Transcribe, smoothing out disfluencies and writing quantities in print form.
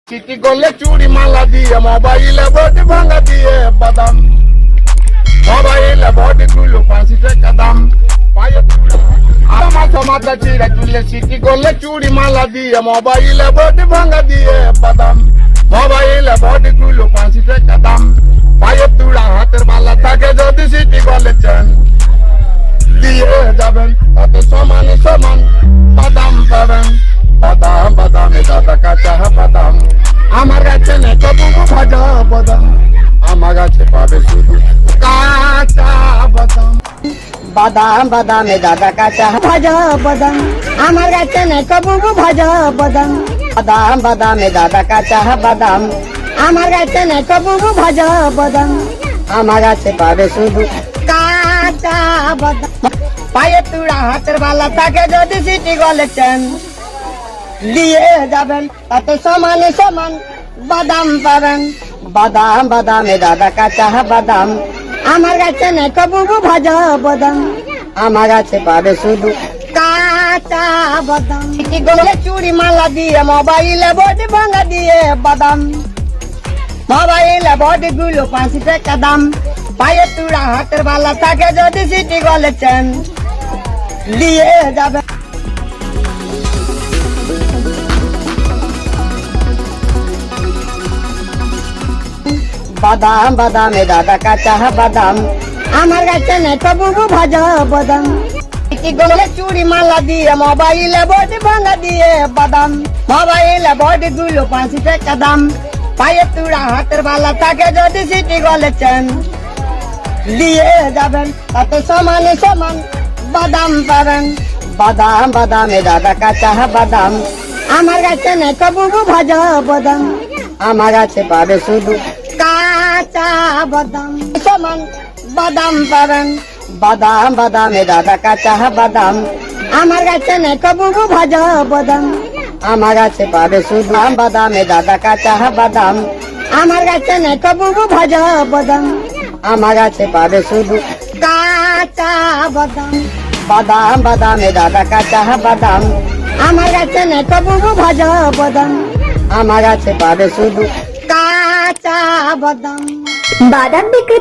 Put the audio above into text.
চিঠি করলে চুড়ি মালা দিয়ে মোবাইলে বডি ভাঙা দিয়ে বাদাম মোবাইলে বডি গুলো 5 টাকা দাম পায়ে আর মাথা মাথা চিরা চুলে চিঠি করলে চুড়ি মালা দিয়ে মোবাইলে বডি ভাঙা দিয়ে বাদাম মোবাইলে বডি গুলো 5 টাকা দাম পায়ে তুড়া হাতের বালা থাকে যদি চিঠি করলে চেন দিয়ে যাবেন অত সমানে সমান বাদাম পাবেন বাদাম বাদামে দাদা কাঁচা বাদাম আমার কাছে নেই কবু ভাজা বাদাম আমার কাছে পাবে শুধু কাঁচা বাদাম বাদাম বাদামে দাদা কাঁচা ভাজা বাদাম আমার কাছে নেই কবু ভাজা বাদাম বাদাম বাদামে দাদা কাঁচা বাদাম আমার কাছে নেই কবু ভাজা বাদাম আমার কাছে পাবে শুধু কাঁচা বাদাম পায়ে তুড়া হাতের বালা থাকে যদি সিটি গলে চেন দিয়ে যাবেন তাতে সমানে সমান বাদাম পাবেন বাদাম বাদামে দাদা কাঁচা বাদাম আমার কাছে নেই কবু ভাজা বাদাম আমার কাছে পাবে শুধু কাঁচা বাদাম গলে চুড়ি মালা দিয়ে মোবাইলে বডি ভাঙা দিয়ে বাদাম মোবাইলে বডি গুলো 5 টাকা দাম পায়ে তুড়া হাতের বালা থাকে যদি সিটি গলে চেন দিয়ে যাবে বাদাম বাদামে দাদা কাঁচা বাদাম আমার কাছে নেই কবু ভাজা বাদাম গলে চুড়ি মালা দিয়ে মোবাইলে বডি ভাঙা দিয়ে বাদাম মোবাইলে বডি গুলো 5 টাকা দাম পায়ে তুড়া হাতের বালা থাকে যদি সিটি গলে চেন দিয়ে যাবেন তাতে সমানে সমান বাদাম পাবেন বাদাম বাদামে দাদা কাঁচা বাদাম আমার কাছে নেই কবু ভাজা বাদাম আমার কাছে পাবে শুধু কাঁচা বাদাম সমান বাদাম পাবেন বাদাম বাদামে দাদা কাঁচা বাদাম আমার কাছে নেই কবু ভাজা বাদাম আমার কাছে পাবে শুধু বাদামে দাদা কাঁচা বাদাম আমার কাছে নেই কবু ভাজা বাদাম আমার কাছে পাবে শুধু কাঁচা বাদাম বাদাম বাদামে দাদা কাঁচা বাদাম আমার কাছে নেই কবু ভাজা বাদাম আমার কাছে পাবে শুধু কাঁচা বাদাম বাদাম বিক্রি